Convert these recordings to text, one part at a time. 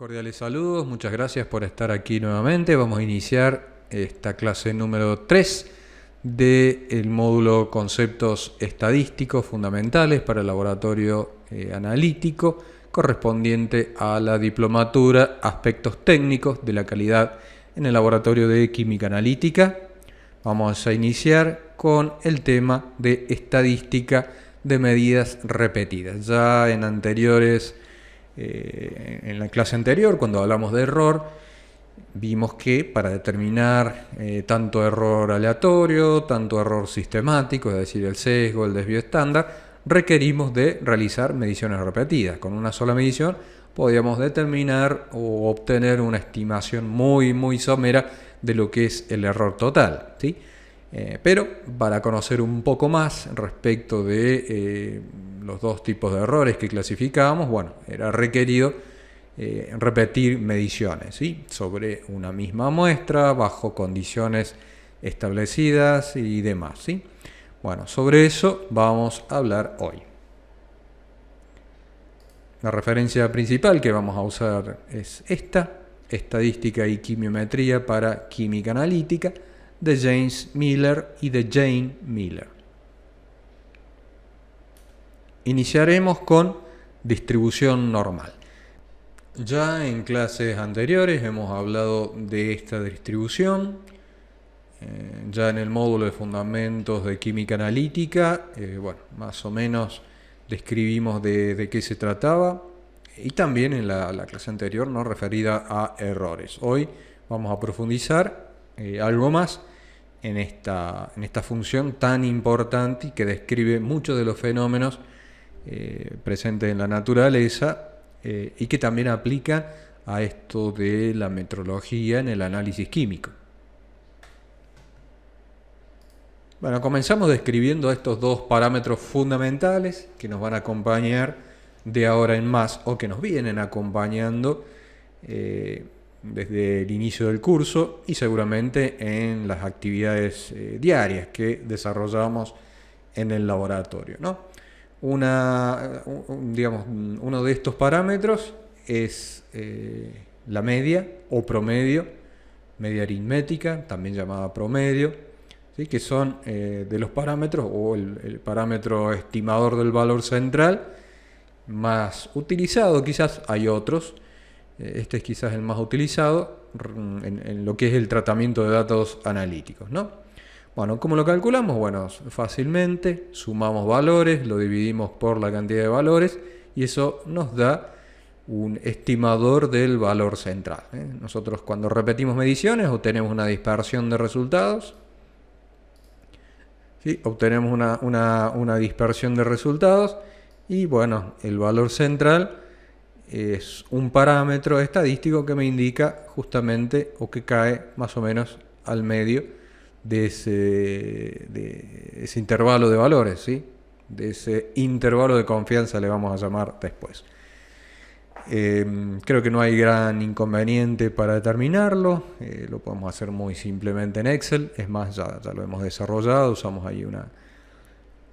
Cordiales saludos, muchas gracias por estar aquí nuevamente. Vamos a iniciar esta clase número 3 del módulo Conceptos Estadísticos Fundamentales para el Laboratorio Analítico, correspondiente a la diplomatura Aspectos Técnicos de la Calidad en el Laboratorio de Química Analítica. Vamos a iniciar con el tema de estadística de medidas repetidas. Ya en anteriores en la clase anterior, cuando hablamos de error, vimos que para determinar tanto error aleatorio, tanto error sistemático, es decir, el sesgo, el desvío estándar, requerimos de realizar mediciones repetidas. Con una sola medición podíamos determinar o obtener una estimación muy somera de lo que es el error total, ¿sí? Pero para conocer un poco más respecto de los dos tipos de errores que clasificábamos, bueno, era requerido repetir mediciones, ¿sí? Sobre una misma muestra, bajo condiciones establecidas y demás, ¿sí? Bueno, sobre eso vamos a hablar hoy. La referencia principal que vamos a usar es esta, Estadística y Quimiometría para Química Analítica, de James Miller y de Jane Miller. Iniciaremos con distribución normal. Ya en clases anteriores hemos hablado de esta distribución. Ya en el módulo de Fundamentos de Química Analítica, bueno, más o menos describimos de qué se trataba. Y también en la clase anterior, ¿no?, referida a errores. Hoy vamos a profundizar algo más en esta función tan importante y que describe muchos de los fenómenos presentes en la naturaleza y que también aplica a esto de la metrología en el análisis químico. Bueno, comenzamos describiendo estos dos parámetros fundamentales que nos van a acompañar de ahora en más, o que nos vienen acompañando desde el inicio del curso y seguramente en las actividades diarias que desarrollamos en el laboratorio, ¿no? Uno de estos parámetros es la media o promedio, media aritmética, también llamada promedio, ¿sí?, que son de los parámetros o el parámetro estimador del valor central más utilizado. Quizás hay otros, este es quizás el más utilizado en lo que es el tratamiento de datos analíticos, ¿no? Bueno, ¿cómo lo calculamos? Bueno, fácilmente sumamos valores, lo dividimos por la cantidad de valores y eso nos da un estimador del valor central, ¿eh? Nosotros cuando repetimos mediciones obtenemos una dispersión de resultados, ¿sí? Obtenemos una dispersión de resultados y bueno, el valor central es un parámetro estadístico que me indica justamente o que cae más o menos al medio de ese intervalo de valores, ¿sí? De ese intervalo de confianza le vamos a llamar después. Creo que no hay gran inconveniente para determinarlo, lo podemos hacer muy simplemente en Excel, es más, ya lo hemos desarrollado, usamos ahí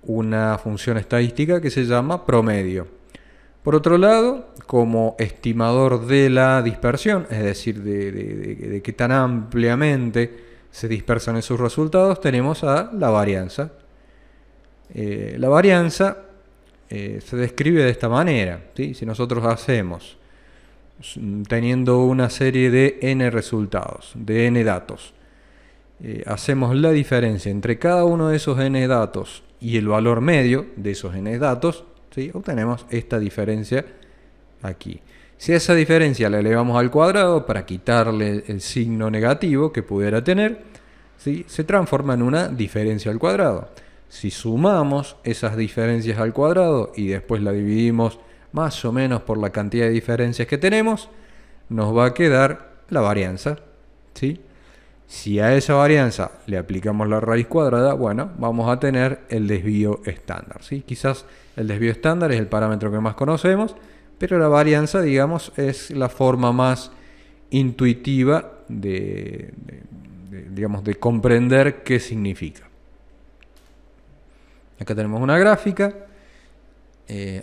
una función estadística que se llama promedio. Por otro lado, como estimador de la dispersión, es decir, de qué tan ampliamente se dispersan esos resultados, tenemos a la varianza. La varianza se describe de esta manera, ¿sí? Si nosotros hacemos, teniendo una serie de n resultados, de n datos, hacemos la diferencia entre cada uno de esos n datos y el valor medio de esos n datos, ¿sí?, obtenemos esta diferencia aquí. Si a esa diferencia la elevamos al cuadrado para quitarle el signo negativo que pudiera tener, ¿sí?, se transforma en una diferencia al cuadrado. Si sumamos esas diferencias al cuadrado y después la dividimos más o menos por la cantidad de diferencias que tenemos, nos va a quedar la varianza, ¿sí? Si a esa varianza le aplicamos la raíz cuadrada, bueno, vamos a tener el desvío estándar, ¿sí? Quizás el desvío estándar es el parámetro que más conocemos, pero la varianza, digamos, es la forma más intuitiva de comprender qué significa. Acá tenemos una gráfica,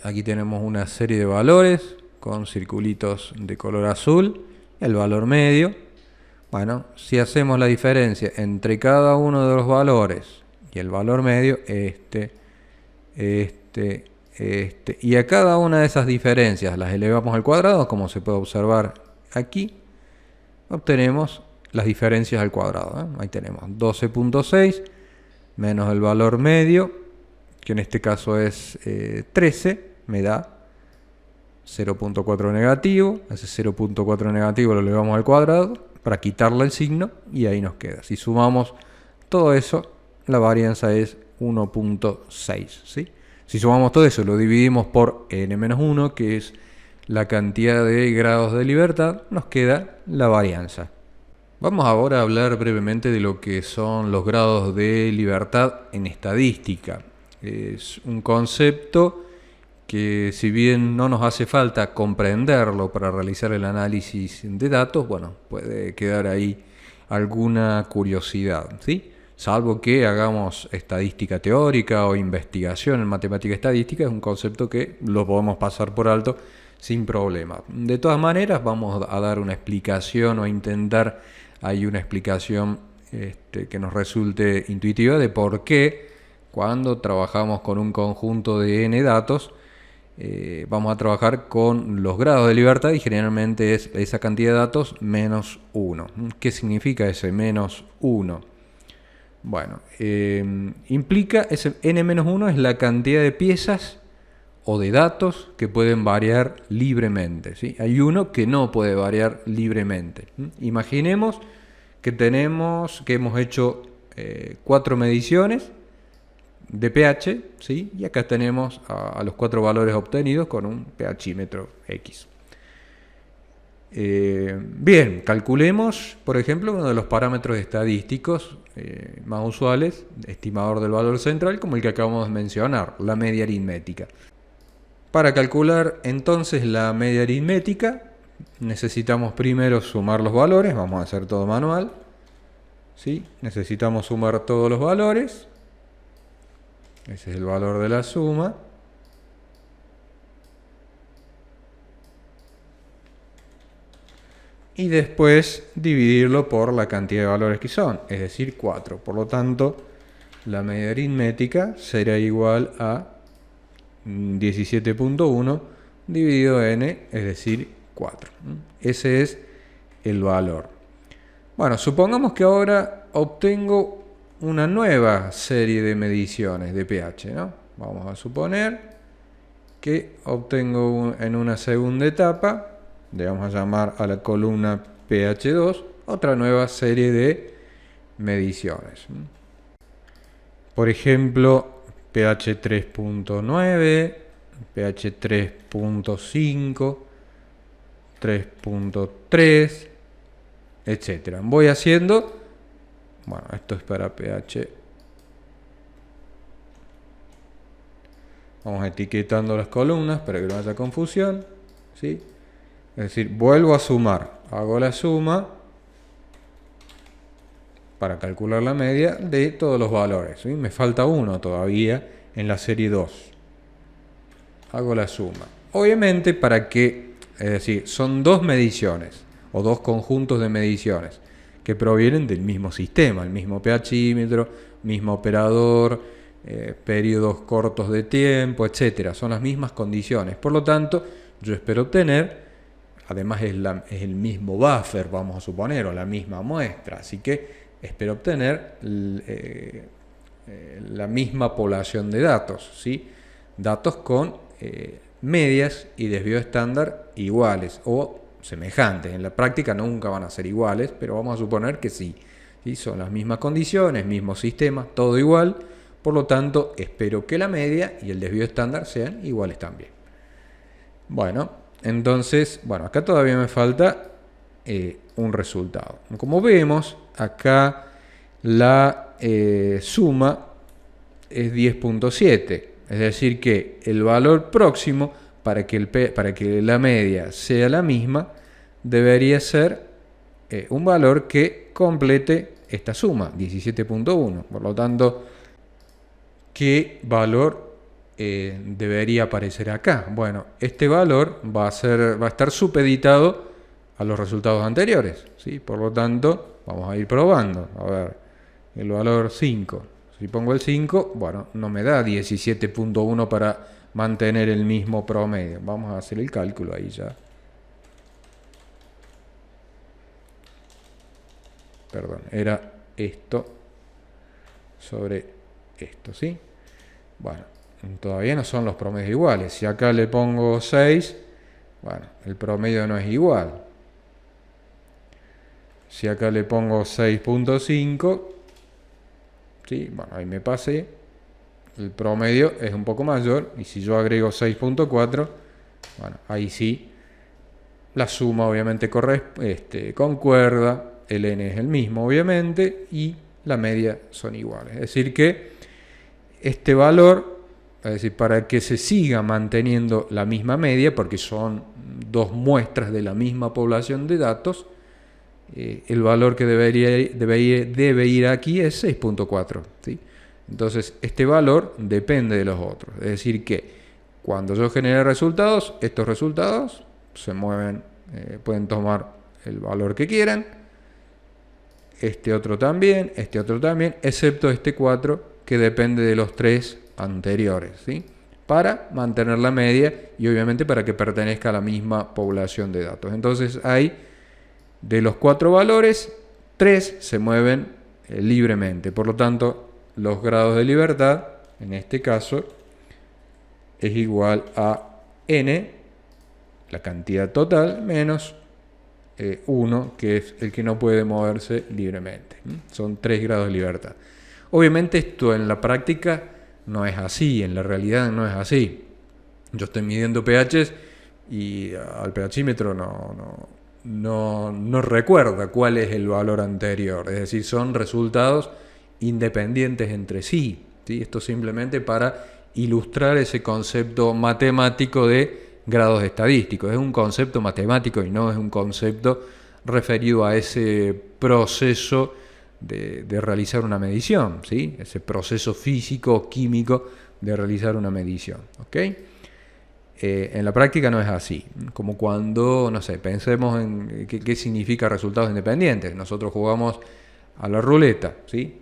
aquí tenemos una serie de valores con circulitos de color azul, el valor medio. Bueno, si hacemos la diferencia entre cada uno de los valores y el valor medio, y a cada una de esas diferencias las elevamos al cuadrado, como se puede observar aquí, obtenemos las diferencias al cuadrado. Ahí tenemos 12.6 menos el valor medio, que en este caso es 13, me da 0.4 negativo. Ese 0.4 negativo lo elevamos al cuadrado para quitarle el signo y ahí nos queda. Si sumamos todo eso, la varianza es 1.6, ¿sí? Si sumamos todo eso, lo dividimos por n-1, que es la cantidad de grados de libertad, nos queda la varianza. Vamos ahora a hablar brevemente de lo que son los grados de libertad en estadística. Es un concepto que, si bien no nos hace falta comprenderlo para realizar el análisis de datos, bueno, puede quedar ahí alguna curiosidad, ¿sí? Salvo que hagamos estadística teórica o investigación en matemática estadística, es un concepto que lo podemos pasar por alto sin problema. De todas maneras, vamos a dar una explicación o a intentar hay una explicación que nos resulte intuitiva de por qué cuando trabajamos con un conjunto de n datos vamos a trabajar con los grados de libertad y generalmente es esa cantidad de datos menos 1. ¿Qué significa ese menos 1? Bueno, implica ese n-1 es la cantidad de piezas o de datos que pueden variar libremente, ¿sí? Hay uno que no puede variar libremente. Imaginemos que hemos hecho 4 mediciones de pH, ¿sí? Y acá tenemos a los 4 valores obtenidos con un pHímetro X. Bien, calculemos, por ejemplo, uno de los parámetros estadísticos más usuales, estimador del valor central, como el que acabamos de mencionar, la media aritmética. Para calcular entonces la media aritmética, necesitamos primero sumar los valores, vamos a hacer todo manual, ¿sí? Necesitamos sumar todos los valores, ese es el valor de la suma. Y después dividirlo por la cantidad de valores que son, es decir, 4. Por lo tanto, la media aritmética será igual a 17.1 dividido n, es decir, 4. Ese es el valor. Bueno, supongamos que ahora obtengo una nueva serie de mediciones de pH, ¿no? Vamos a suponer que obtengo en una segunda etapa, le vamos a llamar a la columna pH2, otra nueva serie de mediciones. Por ejemplo, pH 3.9, pH 3.5, 3.3, etc. Voy haciendo, bueno, esto es para pH. Vamos etiquetando las columnas para que no haya confusión, ¿sí? Es decir, vuelvo a sumar, hago la suma para calcular la media de todos los valores, ¿sí? Me falta uno todavía en la serie 2. Hago la suma. Obviamente es decir, son dos mediciones o dos conjuntos de mediciones que provienen del mismo sistema, el mismo pHímetro, mismo operador, periodos cortos de tiempo, etcétera. Son las mismas condiciones. Por lo tanto, yo espero obtener, además es el mismo buffer, vamos a suponer, o la misma muestra, así que espero obtener la misma población de datos, ¿sí? Datos con medias y desvío estándar iguales o semejantes. En la práctica nunca van a ser iguales, pero vamos a suponer que sí. ¿Sí? Son las mismas condiciones, mismo sistema, todo igual. Por lo tanto, espero que la media y el desvío estándar sean iguales también. Bueno, entonces, acá todavía me falta un resultado. Como vemos, acá la suma es 10.7. Es decir que el valor próximo para que la media sea la misma debería ser un valor que complete esta suma, 17.1. Por lo tanto, ¿qué valor debería aparecer acá. Bueno, este valor va a estar supeditado a los resultados anteriores, ¿sí? Por lo tanto, vamos a ir probando. A ver, el valor 5. Si pongo el 5, bueno, no me da 17.1 para mantener el mismo promedio. Vamos a hacer el cálculo ahí ya. Perdón, era esto sobre esto, ¿sí? Bueno, todavía no son los promedios iguales. Si acá le pongo 6, bueno, el promedio no es igual. Si acá le pongo 6.5, ¿sí? Bueno, ahí me pasé. El promedio es un poco mayor. Y si yo agrego 6.4, bueno, ahí sí. La suma obviamente concuerda. El n es el mismo, obviamente. Y la media son iguales. Es decir que este valor, es decir, para que se siga manteniendo la misma media, porque son dos muestras de la misma población de datos, el valor que debe ir aquí es 6.4, ¿sí? Entonces, este valor depende de los otros. Es decir que cuando yo genere resultados, estos resultados se mueven, pueden tomar el valor que quieran, este otro también, excepto este 4 que depende de los 3 anteriores, ¿sí? Para mantener la media y obviamente para que pertenezca a la misma población de datos. Entonces hay, de los 4 valores, 3 se mueven libremente. Por lo tanto, los grados de libertad, en este caso, es igual a n, la cantidad total, menos 1, que es el que no puede moverse libremente. Son 3 grados de libertad. Obviamente esto en la práctica no es así, en la realidad no es así. Yo estoy midiendo pHs y al pHímetro no recuerda cuál es el valor anterior. Es decir, son resultados independientes entre sí, ¿sí? Esto simplemente para ilustrar ese concepto matemático de grados estadísticos. Es un concepto matemático y no es un concepto referido a ese proceso de realizar una medición, ¿sí? Ese proceso físico, químico de realizar una medición, ¿ok? En la práctica no es así. Como cuando, no sé, pensemos en qué significa resultados independientes. Nosotros jugamos a la ruleta, ¿sí?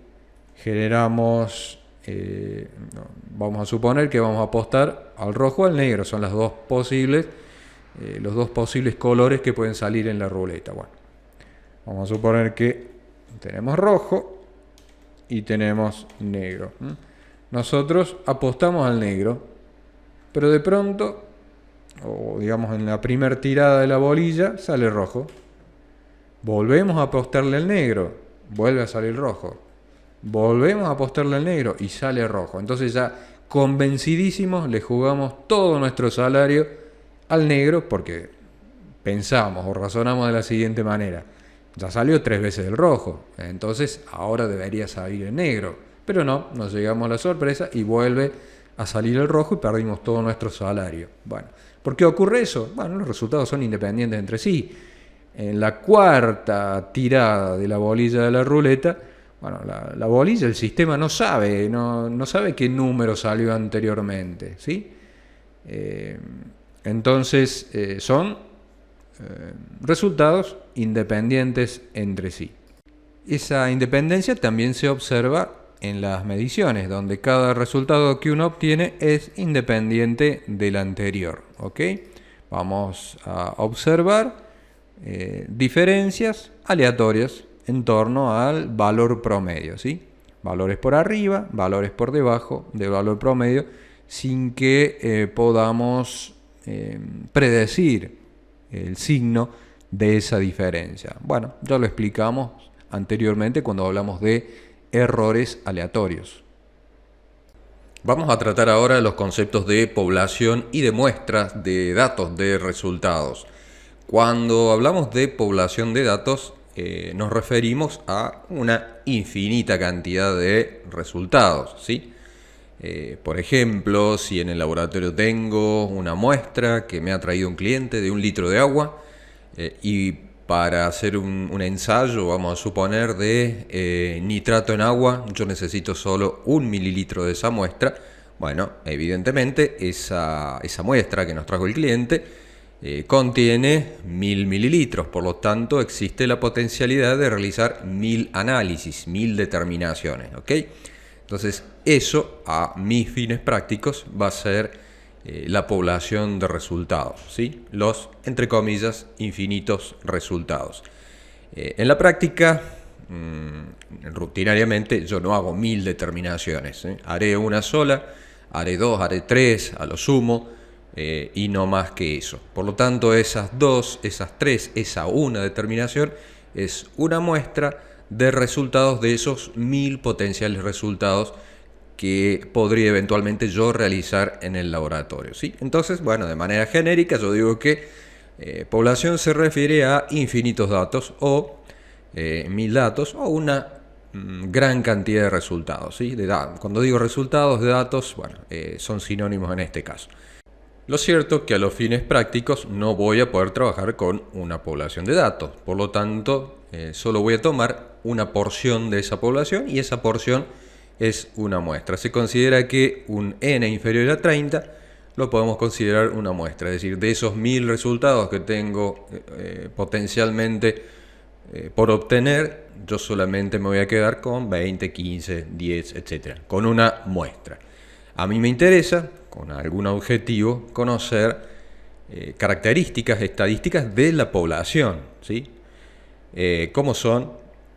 Generamos, vamos a suponer que vamos a apostar al rojo o al negro. Son los dos posibles colores que pueden salir en la ruleta. Bueno, vamos a suponer que tenemos rojo y tenemos negro. Nosotros apostamos al negro, pero de pronto, o digamos en la primera tirada de la bolilla, sale rojo. Volvemos a apostarle al negro, vuelve a salir rojo. Volvemos a apostarle al negro y sale rojo. Entonces ya convencidísimos le jugamos todo nuestro salario al negro porque pensamos o razonamos de la siguiente manera: ya salió 3 veces el rojo, entonces ahora debería salir el negro. Pero no, nos llegamos a la sorpresa y vuelve a salir el rojo y perdimos todo nuestro salario. Bueno, ¿por qué ocurre eso? Bueno, los resultados son independientes entre sí. En la cuarta tirada de la bolilla de la ruleta, bueno, la bolilla, el sistema no sabe qué número salió anteriormente, ¿sí? Entonces son resultados independientes entre sí. Esa independencia también se observa en las mediciones, donde cada resultado que uno obtiene es independiente del anterior, ¿ok? Vamos a observar diferencias aleatorias en torno al valor promedio, ¿sí? Valores por arriba, valores por debajo del valor promedio, sin que podamos predecir el signo de esa diferencia. Bueno, ya lo explicamos anteriormente cuando hablamos de errores aleatorios. Vamos a tratar ahora los conceptos de población y de muestras de datos de resultados. Cuando hablamos de población de datos, nos referimos a una infinita cantidad de resultados, ¿sí? Por ejemplo, si en el laboratorio tengo una muestra que me ha traído un cliente de 1 litro de agua y para hacer un ensayo, vamos a suponer, de nitrato en agua, yo necesito solo 1 mililitro de esa muestra. Bueno, evidentemente esa muestra que nos trajo el cliente contiene 1000 mililitros, por lo tanto existe la potencialidad de realizar 1000 análisis, 1000 determinaciones, ¿ok? Entonces eso a mis fines prácticos va a ser la población de resultados, ¿sí? Los, entre comillas, infinitos resultados. En la práctica, rutinariamente yo no hago 1000 determinaciones, ¿eh? Haré una sola, haré 2, haré 3 a lo sumo, y no más que eso. Por lo tanto, esas 2, esas 3, esa una determinación es una muestra de resultados de esos 1000 potenciales resultados que podría eventualmente yo realizar en el laboratorio, ¿sí? Entonces, bueno, de manera genérica yo digo que población se refiere a infinitos datos o 1000 datos o una gran cantidad de resultados, ¿sí? Cuando digo resultados de datos, bueno, son sinónimos en este caso. Lo cierto es que a los fines prácticos no voy a poder trabajar con una población de datos, por lo tanto solo voy a tomar una porción de esa población y esa porción es una muestra. Se considera que un n inferior a 30 lo podemos considerar una muestra, es decir, de esos 1000 resultados que tengo potencialmente por obtener, yo solamente me voy a quedar con 20, 15, 10, etc., con una muestra. A mí me interesa, con algún objetivo, conocer características estadísticas de la población, ¿sí? Como son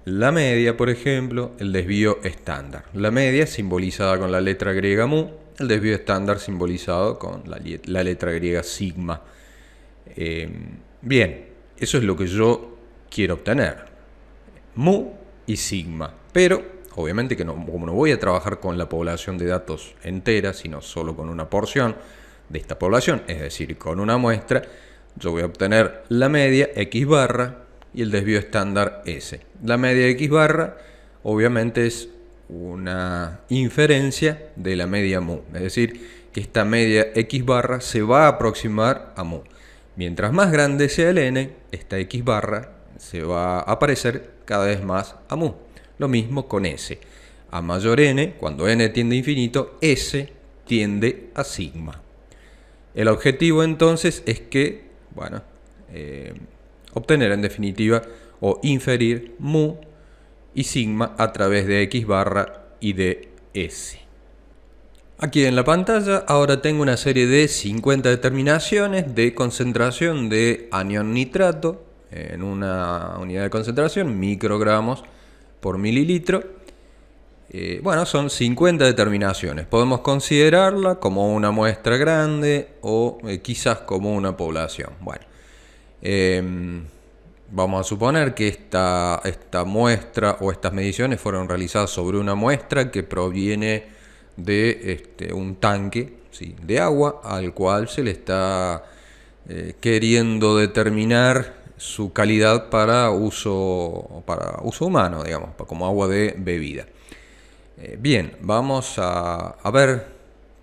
la media, por ejemplo, el desvío estándar. La media simbolizada con la letra griega mu, el desvío estándar simbolizado con la letra griega sigma. Bien, eso es lo que yo quiero obtener, mu y sigma, pero obviamente que como no voy a trabajar con la población de datos entera, sino solo con una porción de esta población, es decir, con una muestra, yo voy a obtener la media x barra y el desvío estándar S. La media X barra obviamente es una inferencia de la media mu, es decir, que esta media X barra se va a aproximar a mu. Mientras más grande sea el n, esta X barra se va a parecer cada vez más a mu. Lo mismo con S. A mayor n, cuando n tiende a infinito, S tiende a sigma. El objetivo entonces es que, bueno, obtener en definitiva o inferir mu y sigma a través de X barra y de S. Aquí en la pantalla ahora tengo una serie de 50 determinaciones de concentración de anión nitrato en una unidad de concentración, microgramos por mililitro. Bueno, son 50 determinaciones. Podemos considerarla como una muestra grande o quizás como una población. Bueno, vamos a suponer que esta muestra o estas mediciones fueron realizadas sobre una muestra que proviene de un tanque, ¿sí?, de agua al cual se le está queriendo determinar su calidad para uso humano, digamos, como agua de bebida. Bien, vamos a ver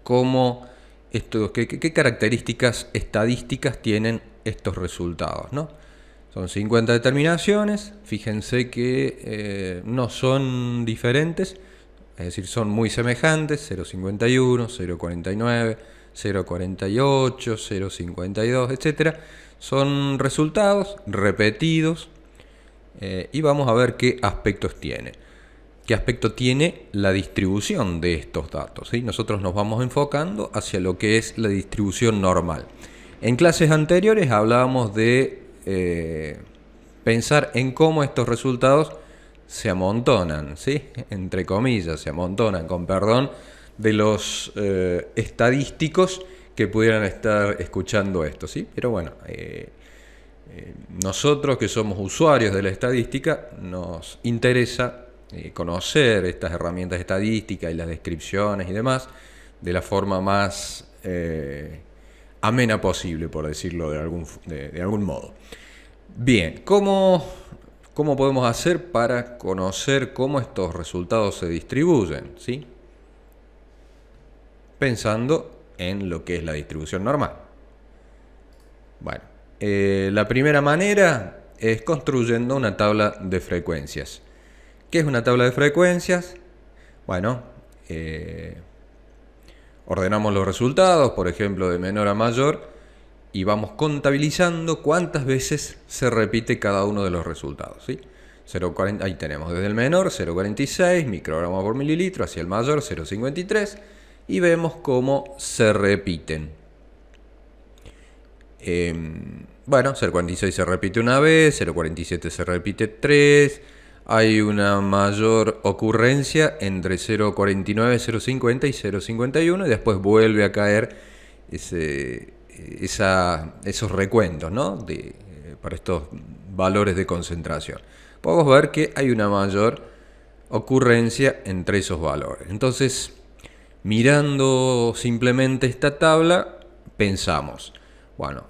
qué características estadísticas tienen estos resultados, ¿no? Son 50 determinaciones, fíjense que no son diferentes, es decir, son muy semejantes, 0,51, 0,49, 0,48, 0,52, etc. Son resultados repetidos y vamos a ver qué aspectos tiene. ¿Qué aspecto tiene la distribución de estos datos? ¿Sí? Nosotros nos vamos enfocando hacia lo que es la distribución normal. En clases anteriores hablábamos de pensar en cómo estos resultados se amontonan, ¿sí?, entre comillas, se amontonan, con perdón, de los estadísticos que pudieran estar escuchando esto, ¿sí? Pero bueno, nosotros que somos usuarios de la estadística nos interesa conocer estas herramientas estadísticas y las descripciones y demás de la forma más amena posible, por decirlo de algún modo. Bien, ¿cómo podemos hacer para conocer cómo estos resultados se distribuyen? ¿Sí? Pensando en lo que es la distribución normal. Bueno, la primera manera es construyendo una tabla de frecuencias. ¿Qué es una tabla de frecuencias? Bueno, Ordenamos los resultados, por ejemplo, de menor a mayor, y vamos contabilizando cuántas veces se repite cada uno de los resultados, ¿sí? 0,40, ahí tenemos desde el menor 0,46 microgramos por mililitro hacia el mayor 0,53 y vemos cómo se repiten. Bueno, 0,46 se repite una vez, 0,47 se repite 3. Hay una mayor ocurrencia entre 0,49, 0,50 y 0,51 y después vuelve a caer esos recuentos, ¿no? Para estos valores de concentración. Podemos ver que hay una mayor ocurrencia entre esos valores. Entonces, mirando simplemente esta tabla, pensamos, bueno,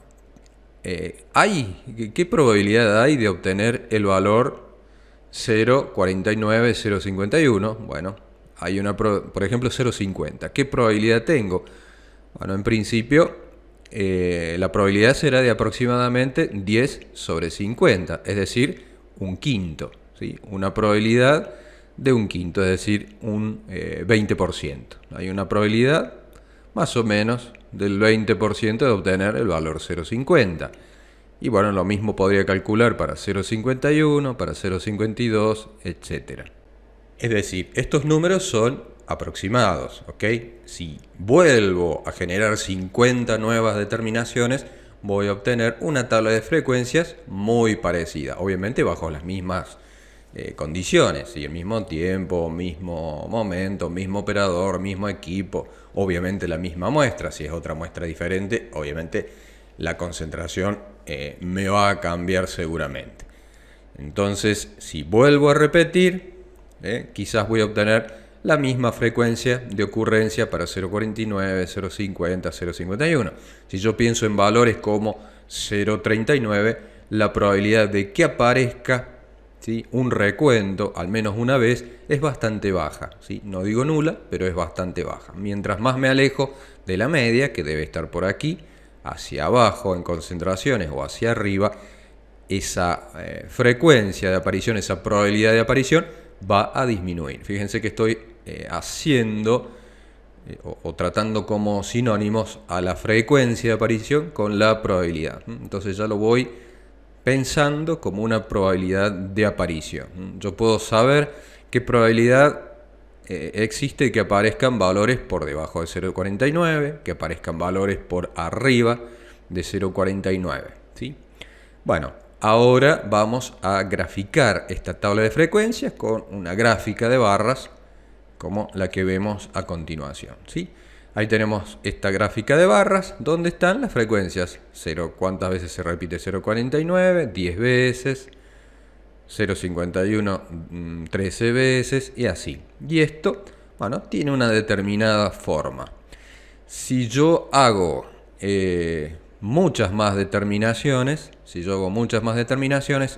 ¿qué probabilidad hay de obtener el valor 0,49, 0,51? Bueno, hay por ejemplo, 0,50. ¿Qué probabilidad tengo? Bueno, en principio, la probabilidad será de aproximadamente 10 sobre 50, es decir, un quinto, ¿sí? Una probabilidad de un quinto, es decir, un 20%. Hay una probabilidad más o menos del 20% de obtener el valor 0,50. Y bueno, lo mismo podría calcular para 0,51, para 0,52, etc. Es decir, estos números son aproximados, ¿ok? Si vuelvo a generar 50 nuevas determinaciones, voy a obtener una tabla de frecuencias muy parecida, obviamente bajo las mismas condiciones, ¿sí? El mismo tiempo, mismo momento, mismo operador, mismo equipo, obviamente la misma muestra. Si es otra muestra diferente, obviamente la concentración me va a cambiar seguramente. Entonces, si vuelvo a repetir, quizás voy a obtener la misma frecuencia de ocurrencia para 0,49, 0,50, 0,51. Si yo pienso en valores como 0,39, la probabilidad de que aparezca, ¿sí?, un recuento al menos una vez es bastante baja, ¿sí? No digo nula, pero es bastante baja. Mientras más me alejo de la media, que debe estar por aquí, hacia abajo en concentraciones o hacia arriba, esa frecuencia de aparición, esa probabilidad de aparición va a disminuir. Fíjense que estoy haciendo o tratando como sinónimos a la frecuencia de aparición con la probabilidad. Entonces ya lo voy pensando como una probabilidad de aparición. Yo puedo saber qué probabilidad existe de que aparezcan valores por debajo de 0,49, que aparezcan valores por arriba de 0,49, ¿sí? Bueno, ahora vamos a graficar esta tabla de frecuencias con una gráfica de barras como la que vemos a continuación, ¿sí? Ahí tenemos esta gráfica de barras donde están las frecuencias. ¿Cuántas veces se repite 0,49? 10 veces. 0,51 13 veces y así. Y esto, bueno, tiene una determinada forma. Si yo hago muchas más determinaciones,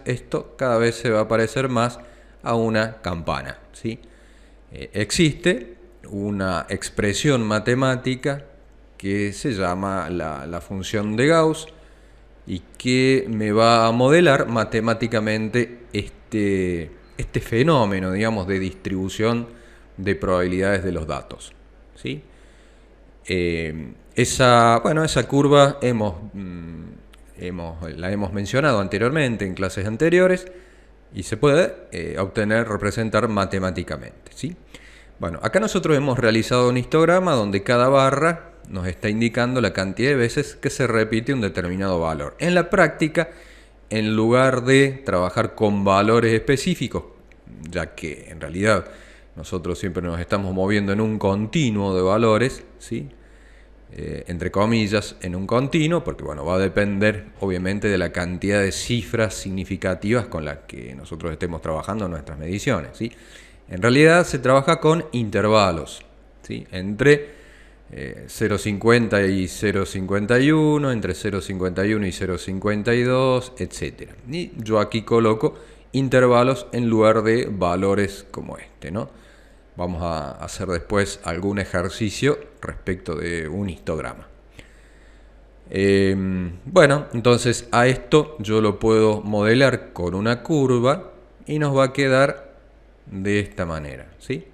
esto cada vez se va a parecer más a una campana, ¿sí? Existe una expresión matemática que se llama la función de Gauss y que me va a modelar matemáticamente este fenómeno, digamos, de distribución de probabilidades de los datos, ¿sí? Esa curva la hemos mencionado anteriormente en clases anteriores y se puede representar matemáticamente, ¿sí? Bueno, acá nosotros hemos realizado un histograma donde cada barra nos está indicando la cantidad de veces que se repite un determinado valor. En la práctica, en lugar de trabajar con valores específicos, ya que en realidad nosotros siempre nos estamos moviendo en un continuo de valores, ¿sí? Entre comillas, en un continuo, porque bueno, va a depender obviamente de la cantidad de cifras significativas con las que nosotros estemos trabajando en nuestras mediciones, ¿sí? En realidad se trabaja con intervalos, ¿sí? Entre 0,50 y 0,51, entre 0,51 y 0,52, etc. Y yo aquí coloco intervalos en lugar de valores como este, ¿no? Vamos a hacer después algún ejercicio respecto de un histograma. Bueno, entonces a esto yo lo puedo modelar con una curva y nos va a quedar de esta manera, ¿sí?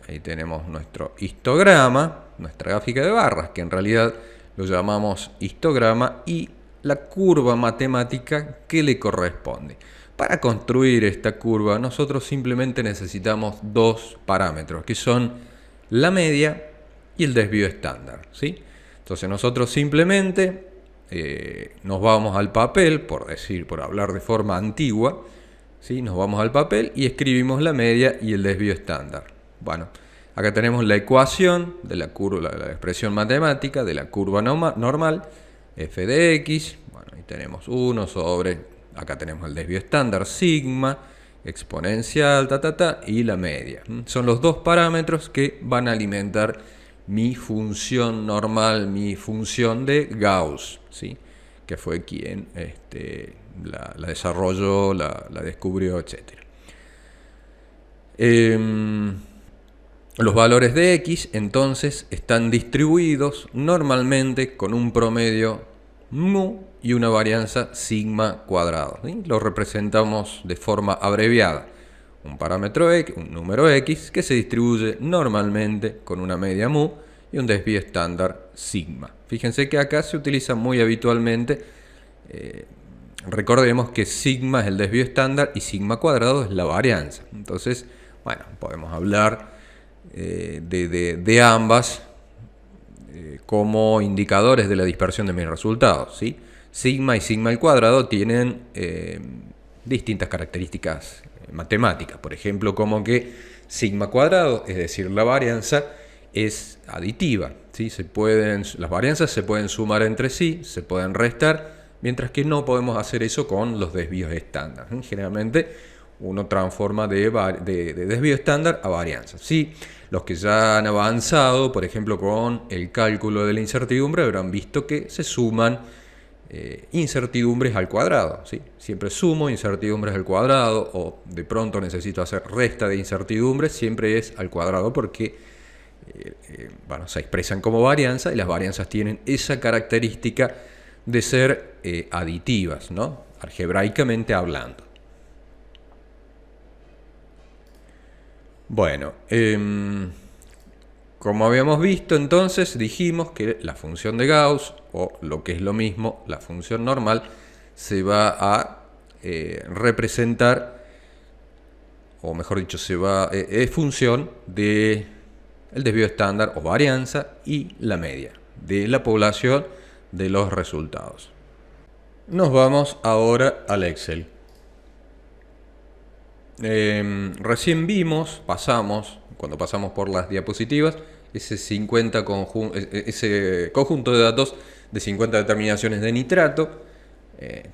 Ahí tenemos nuestro histograma, nuestra gráfica de barras, que en realidad lo llamamos histograma, y la curva matemática que le corresponde. Para construir esta curva nosotros simplemente necesitamos dos parámetros, que son la media y el desvío estándar, ¿sí? Entonces nosotros simplemente nos vamos al papel, por hablar de forma antigua, ¿sí? Nos vamos al papel y escribimos la media y el desvío estándar. Bueno, acá tenemos la ecuación de la curva, la expresión matemática de la curva normal, f de x. Bueno, ahí tenemos 1 sobre, acá tenemos el desvío estándar, sigma, exponencial, y la media. Son los dos parámetros que van a alimentar mi función normal, mi función de Gauss, ¿sí? Que fue quien la desarrolló, la descubrió, etc. Los valores de x entonces están distribuidos normalmente con un promedio mu y una varianza sigma cuadrado, ¿sí? Lo representamos de forma abreviada. Un parámetro x, un número x, que se distribuye normalmente con una media mu y un desvío estándar sigma. Fíjense que acá se utiliza muy habitualmente, recordemos que sigma es el desvío estándar y sigma cuadrado es la varianza. Entonces, bueno, podemos hablar de ambas como indicadores de la dispersión de mis resultados, ¿sí? Sigma y sigma al cuadrado tienen distintas características matemáticas, por ejemplo, como que sigma cuadrado, es decir, la varianza, es aditiva, ¿sí? Las varianzas se pueden sumar entre sí, se pueden restar, mientras que no podemos hacer eso con los desvíos estándar. Generalmente uno transforma de desvío estándar a varianza. Sí, los que ya han avanzado, por ejemplo, con el cálculo de la incertidumbre, habrán visto que se suman incertidumbres al cuadrado, ¿sí? Siempre sumo incertidumbres al cuadrado, o de pronto necesito hacer resta de incertidumbres, siempre es al cuadrado porque se expresan como varianza, y las varianzas tienen esa característica de ser aditivas, ¿no? Algebraicamente hablando. Bueno, como habíamos visto, entonces dijimos que la función de Gauss, o lo que es lo mismo, la función normal, se va a representar, o mejor dicho, es función de el desvío estándar o varianza y la media de la población de los resultados. Nos vamos ahora al Excel. Recién vimos, cuando pasamos por las diapositivas, ese conjunto de datos de 50 determinaciones de nitrato,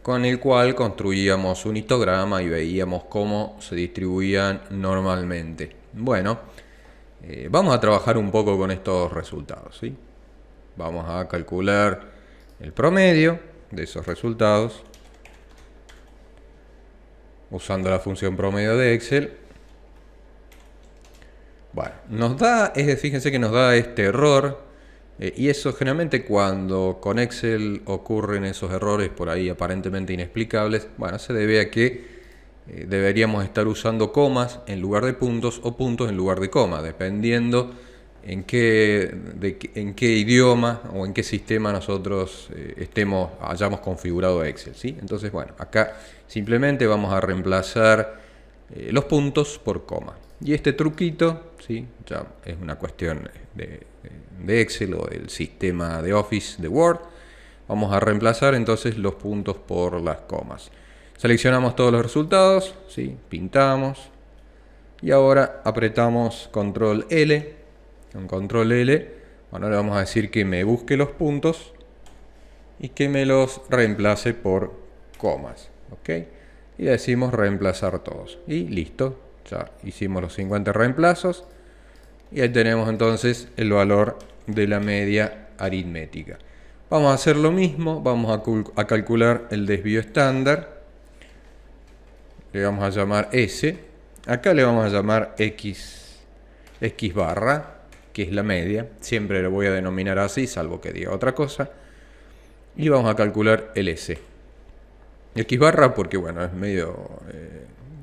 con el cual construíamos un histograma y veíamos cómo se distribuían normalmente. Bueno, vamos a trabajar un poco con estos resultados, ¿sí? Vamos a calcular el promedio de esos resultados usando la función promedio de Excel. Bueno, fíjense que nos da este error, y eso generalmente cuando con Excel ocurren esos errores por ahí aparentemente inexplicables, bueno, se debe a que deberíamos estar usando comas en lugar de puntos o puntos en lugar de comas, dependiendo en qué idioma o en qué sistema nosotros hayamos configurado Excel, ¿sí? Entonces, bueno, acá simplemente vamos a reemplazar los puntos por coma. Y este truquito, ¿sí? Ya es una cuestión de Excel o del sistema de Office de Word. Vamos a reemplazar entonces los puntos por las comas. Seleccionamos todos los resultados, ¿sí? Pintamos y ahora apretamos Control L. Con Control L, bueno, le vamos a decir que me busque los puntos y que me los reemplace por comas, ¿ok? Y decimos reemplazar todos y listo, ya hicimos los 50 reemplazos y ahí tenemos entonces el valor de la media aritmética. Vamos a hacer lo mismo, vamos a calcular el desvío estándar, le vamos a llamar S, acá le vamos a llamar X barra, que es la media, siempre lo voy a denominar así, salvo que diga otra cosa, y vamos a calcular el S. X barra porque, bueno, es medio...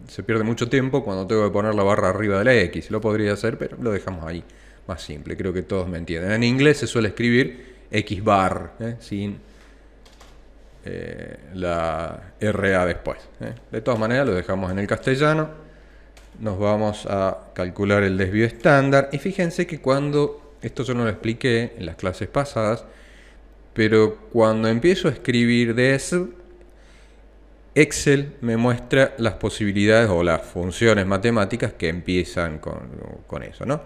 se pierde mucho tiempo cuando tengo que poner la barra arriba de la X, lo podría hacer, pero lo dejamos ahí más simple, creo que todos me entienden. En inglés se suele escribir X bar, sin la RA después. De todas maneras lo dejamos en el castellano. Nos vamos a calcular el desvío estándar. Y fíjense que cuando, esto yo no lo expliqué en las clases pasadas, pero cuando empiezo a escribir des, Excel me muestra las posibilidades o las funciones matemáticas que empiezan con eso, ¿no?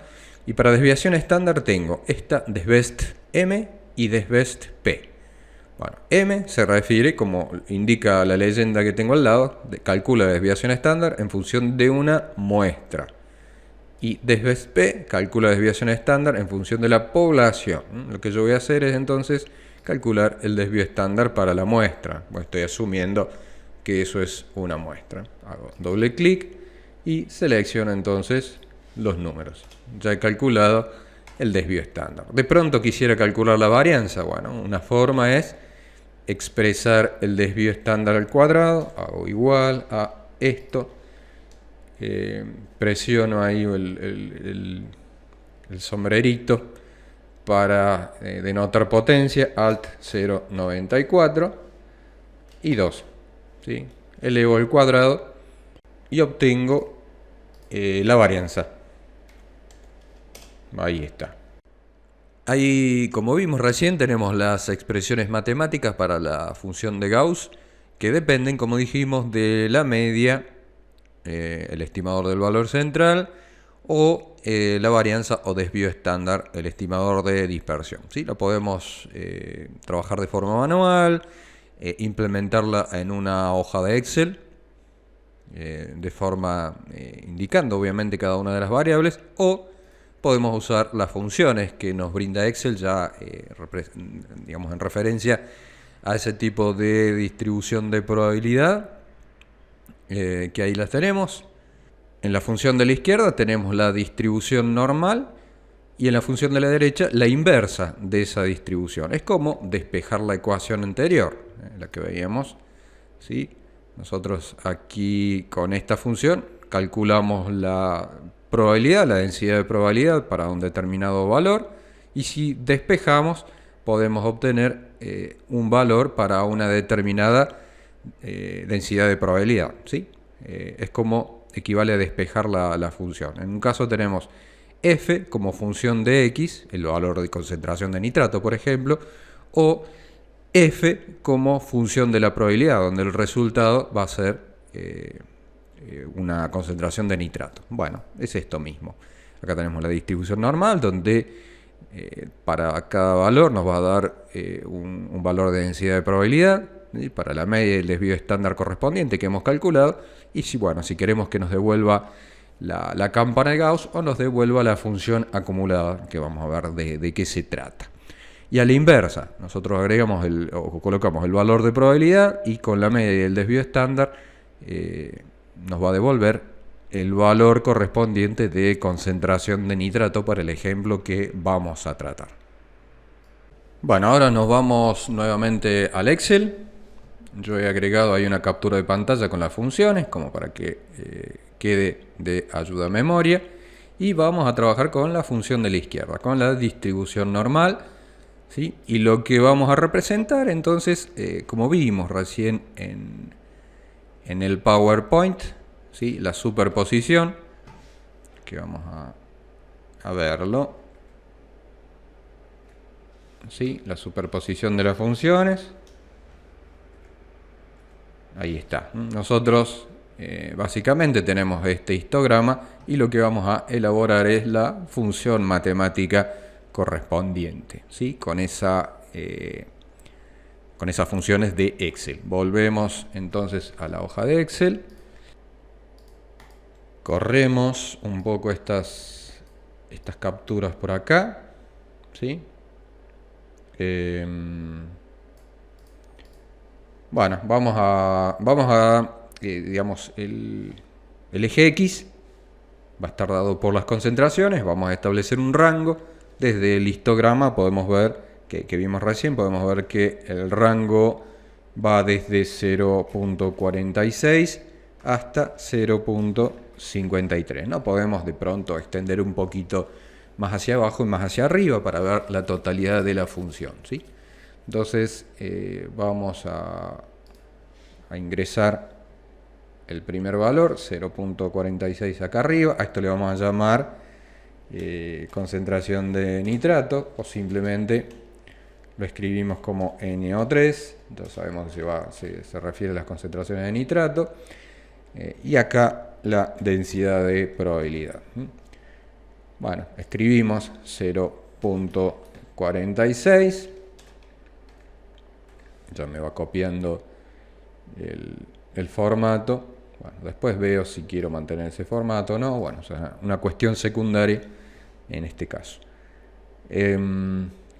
Y para desviación estándar tengo esta desbest M y desbest P. Bueno, M se refiere, como indica la leyenda que tengo al lado, calcula la desviación estándar en función de una muestra. Y desbest P calcula la desviación estándar en función de la población. Lo que yo voy a hacer es entonces calcular el desvío estándar para la muestra. Bueno, estoy asumiendo que eso es una muestra. Hago doble clic y selecciono entonces los números. Ya he calculado el desvío estándar. De pronto quisiera calcular la varianza. Bueno, una forma es expresar el desvío estándar al cuadrado. Hago igual a esto. Presiono ahí el sombrerito para denotar potencia. Alt 0,94 y 2. ¿Sí? Elevo el cuadrado y obtengo la varianza. Ahí está. Ahí, como vimos recién, tenemos las expresiones matemáticas para la función de Gauss, que dependen, como dijimos, de la media, el estimador del valor central, o la varianza o desvío estándar, el estimador de dispersión. ¿Sí? Lo podemos trabajar de forma manual, implementarla en una hoja de Excel, de forma indicando obviamente cada una de las variables, o podemos usar las funciones que nos brinda Excel ya, digamos, en referencia a ese tipo de distribución de probabilidad, que ahí las tenemos. En la función de la izquierda tenemos la distribución normal y en la función de la derecha la inversa de esa distribución. Es como despejar la ecuación anterior, la que veíamos, ¿sí? Nosotros aquí con esta función calculamos la probabilidad, la densidad de probabilidad para un determinado valor, y si despejamos podemos obtener un valor para una determinada densidad de probabilidad, ¿sí? Es como equivale a despejar la función. En un caso tenemos f como función de x, el valor de concentración de nitrato, por ejemplo, o f como función de la probabilidad, donde el resultado va a ser una concentración de nitrato. Bueno, es esto mismo. Acá tenemos la distribución normal, donde para cada valor nos va a dar un valor de densidad de probabilidad, ¿sí? Para la media y el desvío estándar correspondiente que hemos calculado. Y si queremos que nos devuelva la campana de Gauss o nos devuelva la función acumulada, que vamos a ver de qué se trata. Y a la inversa, nosotros agregamos o colocamos el valor de probabilidad y con la media y el desvío estándar nos va a devolver el valor correspondiente de concentración de nitrato para el ejemplo que vamos a tratar. Bueno, ahora nos vamos nuevamente al Excel. Yo he agregado ahí una captura de pantalla con las funciones, como para que quede de ayuda a memoria. Y vamos a trabajar con la función de la izquierda, con la distribución normal, ¿sí? Y lo que vamos a representar, entonces, como vimos recién en el PowerPoint, ¿sí? La superposición, que vamos a verlo, ¿sí? La superposición de las funciones. Ahí está. Nosotros básicamente tenemos este histograma y lo que vamos a elaborar es la función matemática correspondiente, ¿sí? Con esas funciones de Excel. Volvemos entonces a la hoja de Excel. Corremos un poco estas capturas por acá, ¿sí? Bueno, vamos a digamos, el eje X va a estar dado por las concentraciones. Vamos a establecer un rango. Desde el histograma podemos ver, que vimos recién, podemos ver que el rango va desde 0.46 hasta 0.53. No podemos de pronto extender un poquito más hacia abajo y más hacia arriba para ver la totalidad de la función, ¿sí? Entonces vamos a ingresar el primer valor, 0.46 acá arriba. A esto le vamos a llamar concentración de nitrato, o simplemente lo escribimos como NO3. Entonces sabemos que se refiere a las concentraciones de nitrato. Y acá la densidad de probabilidad. Bueno, escribimos 0.46. Ya me va copiando el formato. Bueno, después veo si quiero mantener ese formato o no. Bueno, o sea, una cuestión secundaria en este caso.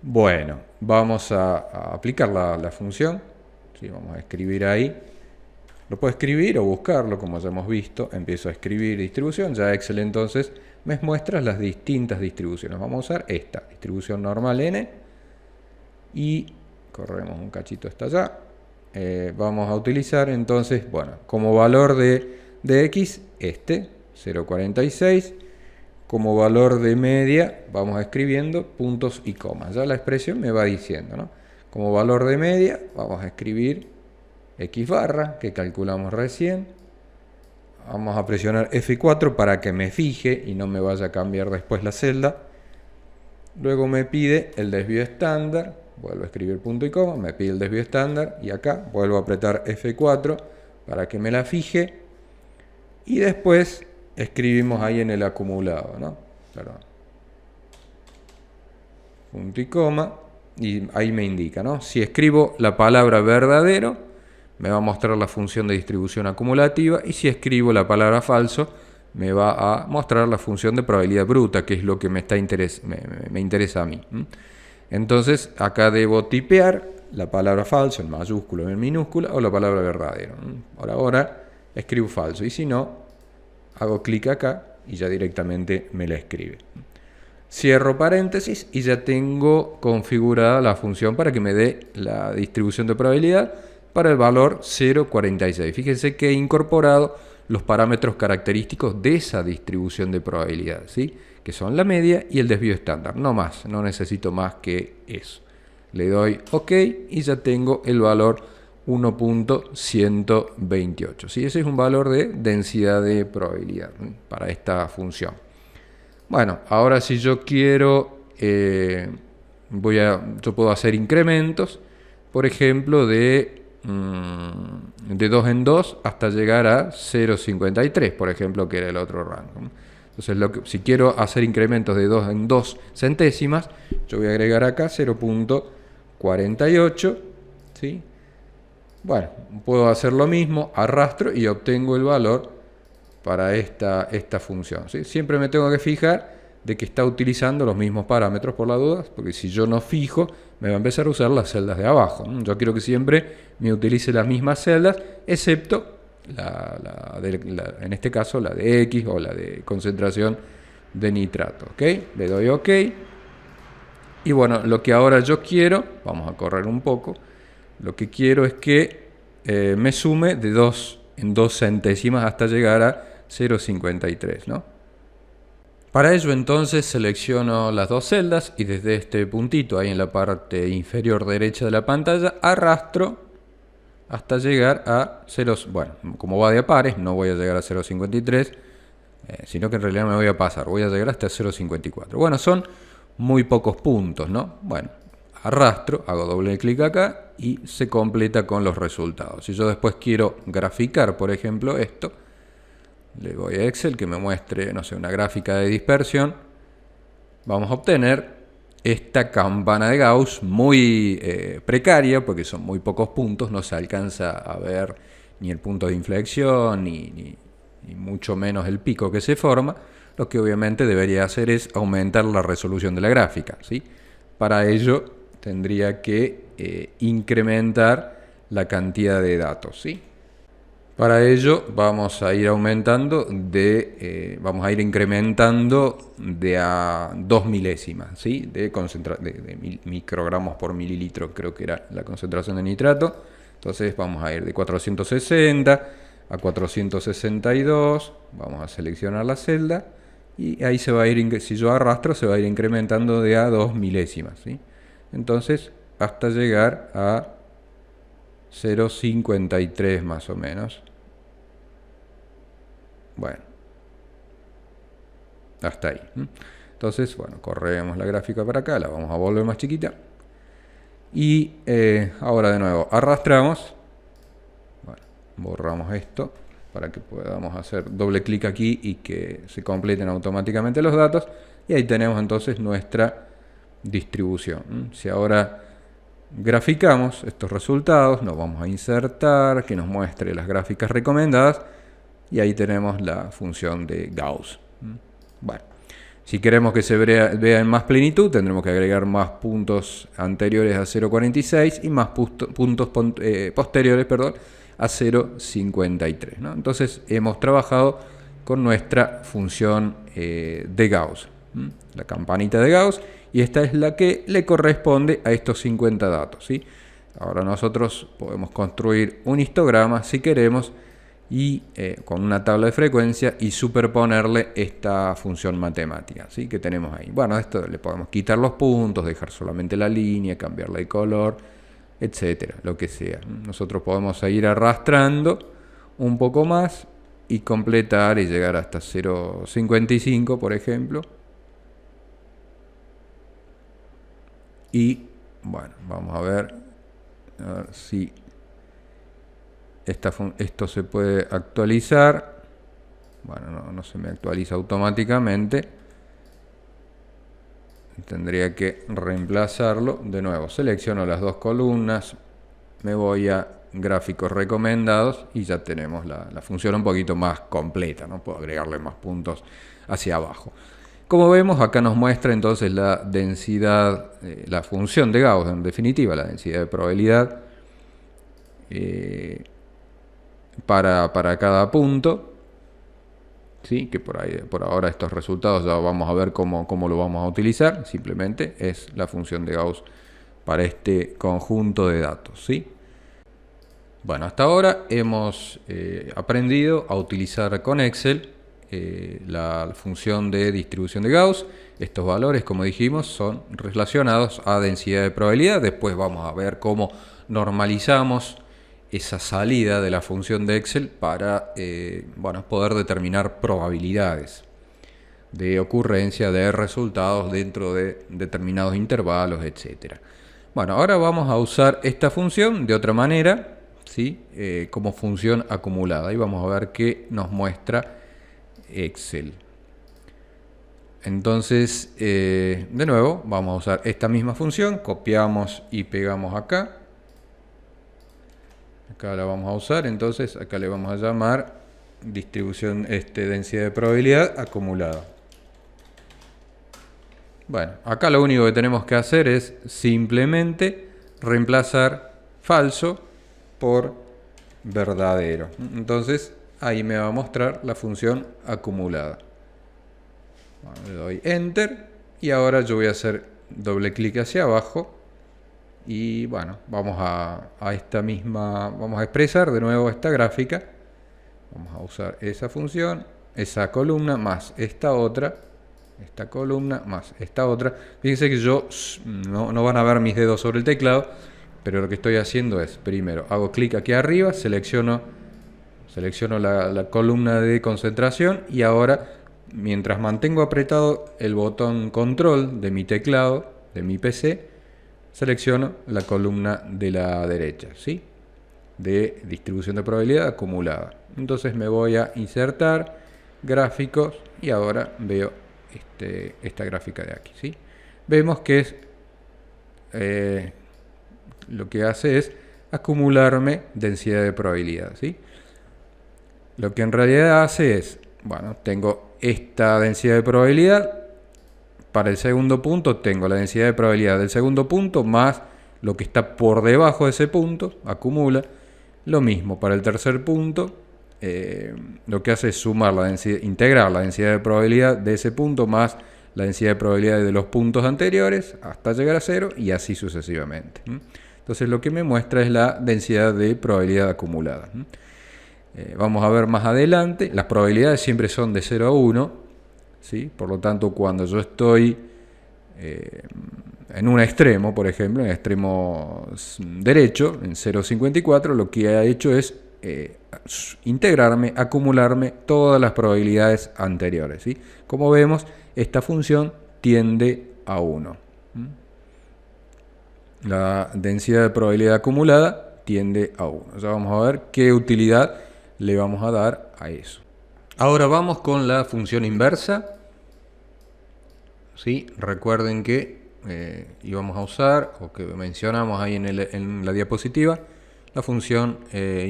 Bueno, vamos a aplicar la función. ¿Sí? Vamos a escribir ahí. Lo puedo escribir o buscarlo, como ya hemos visto. Empiezo a escribir distribución. Ya Excel entonces me muestra las distintas distribuciones. Vamos a usar esta distribución normal N. Y corremos un cachito hasta allá. Vamos a utilizar entonces, bueno, como valor de X, 0.46. Como valor de media, vamos escribiendo puntos y comas. Ya la expresión me va diciendo, ¿no? Como valor de media, vamos a escribir X barra, que calculamos recién. Vamos a presionar F4 para que me fije y no me vaya a cambiar después la celda. Luego me pide el desvío estándar. Vuelvo a escribir punto y coma, me pide el desvío estándar y acá vuelvo a apretar F4 para que me la fije y después escribimos ahí en el acumulado, ¿no? Perdón. Punto y coma y ahí me indica, ¿no? Si escribo la palabra verdadero me va a mostrar la función de distribución acumulativa y si escribo la palabra falso me va a mostrar la función de probabilidad bruta, que es lo que me interesa a mí. Entonces acá debo tipear la palabra falso en mayúscula o en minúscula o la palabra verdadero. Por ahora escribo falso y si no, hago clic acá y ya directamente me la escribe. Cierro paréntesis y ya tengo configurada la función para que me dé la distribución de probabilidad para el valor 0.46. Fíjense que he incorporado los parámetros característicos de esa distribución de probabilidad, ¿sí? Que son la media y el desvío estándar, no más, no necesito más que eso. Le doy OK y ya tengo el valor 1.128. ¿Sí? Ese es un valor de densidad de probabilidad para esta función. Bueno, ahora si yo quiero, yo puedo hacer incrementos, por ejemplo, de 2 en 2 hasta llegar a 0.53, por ejemplo, que era el otro rango. Entonces, si quiero hacer incrementos de 2 en 2 centésimas, yo voy a agregar acá 0.48, ¿sí? Bueno, puedo hacer lo mismo, arrastro y obtengo el valor para esta función, ¿sí? Siempre me tengo que fijar de que está utilizando los mismos parámetros por las dudas, porque si yo no fijo, me va a empezar a usar las celdas de abajo, ¿no? Yo quiero que siempre me utilice las mismas celdas, excepto en este caso la de X o la de concentración de nitrato. ¿Ok? Le doy OK. Y bueno, lo que ahora yo quiero, vamos a correr un poco, lo que quiero es que me sume de 2 en 2 centésimas hasta llegar a 0.53, ¿no? Para ello entonces selecciono las dos celdas y desde este puntito ahí en la parte inferior derecha de la pantalla arrastro hasta llegar a 0, bueno, como va de a pares, no voy a llegar a 0.53, sino que en realidad me voy a pasar, voy a llegar hasta 0.54. Bueno, son muy pocos puntos, ¿no? Bueno, arrastro, hago doble clic acá y se completa con los resultados. Si yo después quiero graficar, por ejemplo, esto, le voy a Excel que me muestre, no sé, una gráfica de dispersión, vamos a obtener esta campana de Gauss muy precaria, porque son muy pocos puntos, no se alcanza a ver ni el punto de inflexión, ni mucho menos el pico que se forma. Lo que obviamente debería hacer es aumentar la resolución de la gráfica, ¿sí? Para ello tendría que incrementar la cantidad de datos, ¿sí? Para ello vamos a ir aumentando vamos a ir incrementando de a 2 milésimas, ¿sí? de microgramos por mililitro, creo que era la concentración de nitrato. Entonces vamos a ir de 460 a 462, vamos a seleccionar la celda y ahí se va a ir, si yo arrastro, se va a ir incrementando de a 2 milésimas, ¿sí? Entonces, hasta llegar a 0,53 más o menos. Bueno, hasta ahí. Entonces, bueno, corremos la gráfica para acá, la vamos a volver más chiquita. Y ahora de nuevo arrastramos. Bueno, borramos esto para que podamos hacer doble clic aquí y que se completen automáticamente los datos. Y ahí tenemos entonces nuestra distribución. Si ahora graficamos estos resultados, nos vamos a insertar, que nos muestre las gráficas recomendadas. Y ahí tenemos la función de Gauss. Bueno, si queremos que se vea en más plenitud, tendremos que agregar más puntos anteriores a 0,46 y más puntos posteriores, perdón, a 0,53, ¿no? Entonces hemos trabajado con nuestra función de Gauss, la campanita de Gauss, y esta es la que le corresponde a estos 50 datos, ¿sí? Ahora nosotros podemos construir un histograma si queremos y con una tabla de frecuencia y superponerle esta función matemática, ¿sí? Que tenemos ahí. Bueno, a esto le podemos quitar los puntos, dejar solamente la línea, cambiarle el color, etcétera, lo que sea. Nosotros podemos seguir arrastrando un poco más y completar y llegar hasta 0,55, por ejemplo. Y bueno, vamos a ver si esto se puede actualizar. Bueno, no se me actualiza automáticamente. Tendría que reemplazarlo. De nuevo, selecciono las dos columnas, me voy a gráficos recomendados y ya tenemos la función un poquito más completa, ¿no? Puedo agregarle más puntos hacia abajo. Como vemos, acá nos muestra entonces la densidad, la función de Gauss, en definitiva, la densidad de probabilidad para cada punto, ¿sí? Que por ahora estos resultados ya vamos a ver cómo lo vamos a utilizar. Simplemente es la función de Gauss para este conjunto de datos, ¿sí? Bueno, hasta ahora hemos aprendido a utilizar con Excel la función de distribución de Gauss. Estos valores, como dijimos, son relacionados a densidad de probabilidad. Después vamos a ver cómo normalizamos esa salida de la función de Excel para poder determinar probabilidades de ocurrencia de resultados dentro de determinados intervalos, etc. Bueno, ahora vamos a usar esta función de otra manera, ¿sí? Como función acumulada, y vamos a ver qué nos muestra Excel. Entonces, de nuevo, vamos a usar esta misma función, copiamos y pegamos acá. Acá la vamos a usar, entonces acá le vamos a llamar distribución, densidad de probabilidad acumulada. Bueno, acá lo único que tenemos que hacer es simplemente reemplazar falso por verdadero. Entonces ahí me va a mostrar la función acumulada. Bueno, le doy Enter y ahora yo voy a hacer doble clic hacia abajo. Y bueno, vamos a expresar de nuevo esta gráfica. Vamos a usar esa función, esa columna más esta otra, esta columna más esta otra. Fíjense que yo no van a ver mis dedos sobre el teclado, pero lo que estoy haciendo es, primero hago clic aquí arriba, selecciono la columna de concentración, y ahora, mientras mantengo apretado el botón control de mi teclado, de mi PC, selecciono la columna de la derecha, ¿sí? De distribución de probabilidad acumulada. Entonces me voy a insertar gráficos y ahora veo esta gráfica de aquí, ¿sí? Vemos que es lo que hace es acumularme densidad de probabilidad, ¿sí? Lo que en realidad hace es, bueno, tengo esta densidad de probabilidad. Para el segundo punto tengo la densidad de probabilidad del segundo punto más lo que está por debajo de ese punto, acumula. Lo mismo para el tercer punto, lo que hace es sumar integrar la densidad de probabilidad de ese punto más la densidad de probabilidad de los puntos anteriores hasta llegar a 0 y así sucesivamente. Entonces lo que me muestra es la densidad de probabilidad acumulada. Vamos a ver más adelante, las probabilidades siempre son de 0 a 1. ¿sí? Por lo tanto, cuando yo estoy en un extremo, por ejemplo, en el extremo derecho, en 0,54, lo que ha hecho es integrarme, acumularme todas las probabilidades anteriores, ¿sí? Como vemos, esta función tiende a 1. La densidad de probabilidad acumulada tiende a 1. Ya vamos a ver qué utilidad le vamos a dar a eso. Ahora vamos con la función inversa. ¿Sí? Recuerden que íbamos a usar, o que mencionamos ahí en la diapositiva, la función de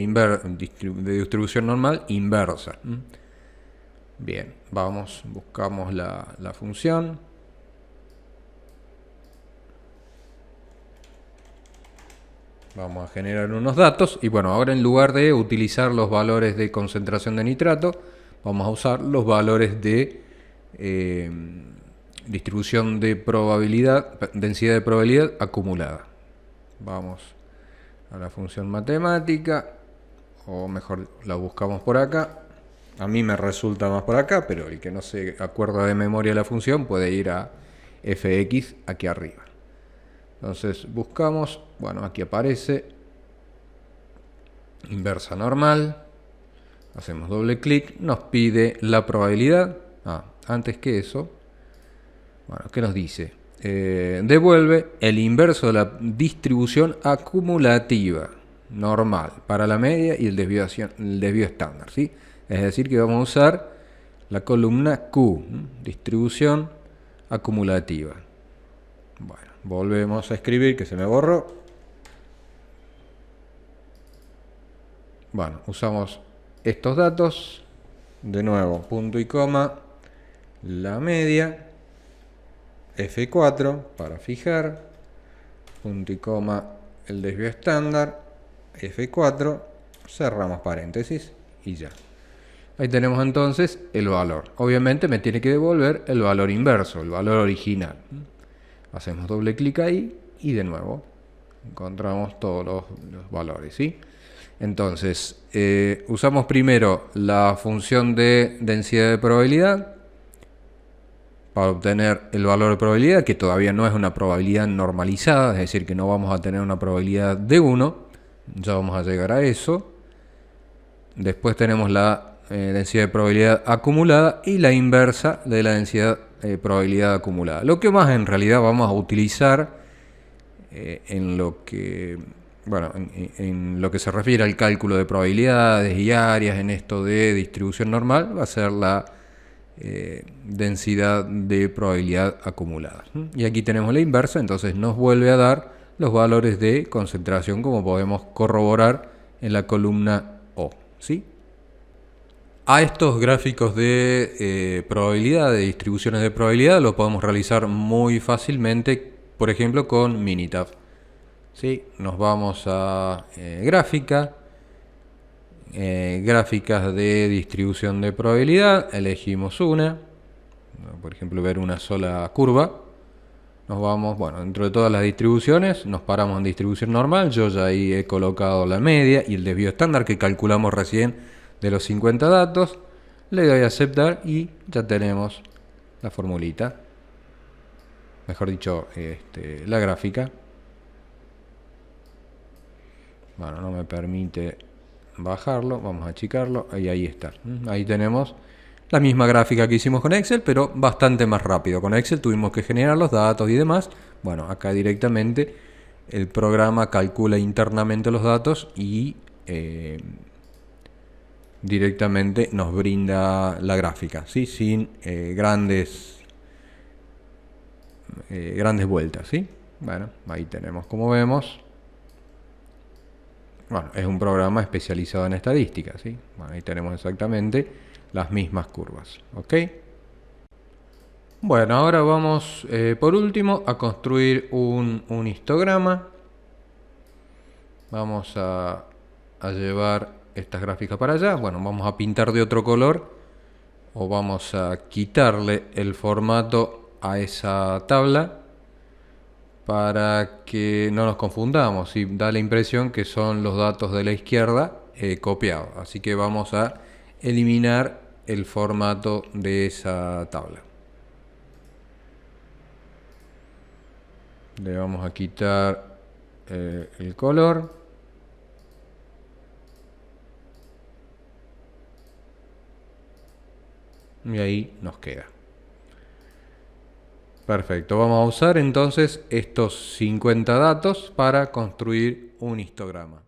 distribución normal inversa. Bien, buscamos la función. Vamos a generar unos datos y bueno, ahora en lugar de utilizar los valores de concentración de nitrato, vamos a usar los valores de distribución de probabilidad, densidad de probabilidad acumulada. Vamos a la función matemática, o mejor la buscamos por acá. A mí me resulta más por acá, pero el que no se acuerda de memoria la función puede ir a fx aquí arriba. Entonces buscamos, bueno, aquí aparece inversa normal, hacemos doble clic, nos pide la probabilidad. Antes que eso, bueno, ¿qué nos dice? Devuelve el inverso de la distribución acumulativa normal para la media y el desvío estándar, ¿sí? Es decir, que vamos a usar la columna Q, distribución acumulativa. Bueno, volvemos a escribir, que se me borró. Bueno, usamos estos datos, de nuevo, punto y coma, la media, F4 para fijar, punto y coma, el desvío estándar, F4, cerramos paréntesis y ya. Ahí tenemos entonces el valor. Obviamente me tiene que devolver el valor inverso, el valor original. Hacemos doble clic ahí y de nuevo encontramos todos los valores, ¿sí? Entonces, usamos primero la función de densidad de probabilidad para obtener el valor de probabilidad, que todavía no es una probabilidad normalizada, es decir, que no vamos a tener una probabilidad de 1. Ya vamos a llegar a eso. Después tenemos la densidad de probabilidad acumulada y la inversa de la densidad de probabilidad acumulada. Lo que más en realidad vamos a utilizar en lo que se refiere al cálculo de probabilidades y áreas en esto de distribución normal, va a ser la densidad de probabilidad acumulada. Y aquí tenemos la inversa, entonces nos vuelve a dar los valores de concentración, como podemos corroborar en la columna O, ¿sí? A estos gráficos de probabilidad, de distribuciones de probabilidad, lo podemos realizar muy fácilmente, por ejemplo, con Minitab. ¿Sí? Nos vamos a gráfica, gráficas de distribución de probabilidad, elegimos una, por ejemplo, ver una sola curva. Nos vamos, bueno, dentro de todas las distribuciones, nos paramos en distribución normal. Yo ya ahí he colocado la media y el desvío estándar que calculamos recién de los 50 datos. Le doy a aceptar y ya tenemos la formulita, mejor dicho, la gráfica. Bueno, no me permite bajarlo, vamos a achicarlo, y ahí está. Ahí tenemos la misma gráfica que hicimos con Excel, pero bastante más rápido. Con Excel tuvimos que generar los datos y demás. Bueno, acá directamente el programa calcula internamente los datos y directamente nos brinda la gráfica, ¿sí? Sin grandes vueltas, ¿sí? Bueno, ahí tenemos, como vemos. Bueno, es un programa especializado en estadística, ¿sí? Bueno, ahí tenemos exactamente las mismas curvas, ¿ok? Bueno, ahora vamos por último a construir un histograma. Vamos a llevar estas gráficas para allá. Bueno, vamos a pintar de otro color o vamos a quitarle el formato a esa tabla para que no nos confundamos y da la impresión que son los datos de la izquierda copiados. Así que vamos a eliminar el formato de esa tabla. Le vamos a quitar el color. Y ahí nos queda. Perfecto, vamos a usar entonces estos 50 datos para construir un histograma.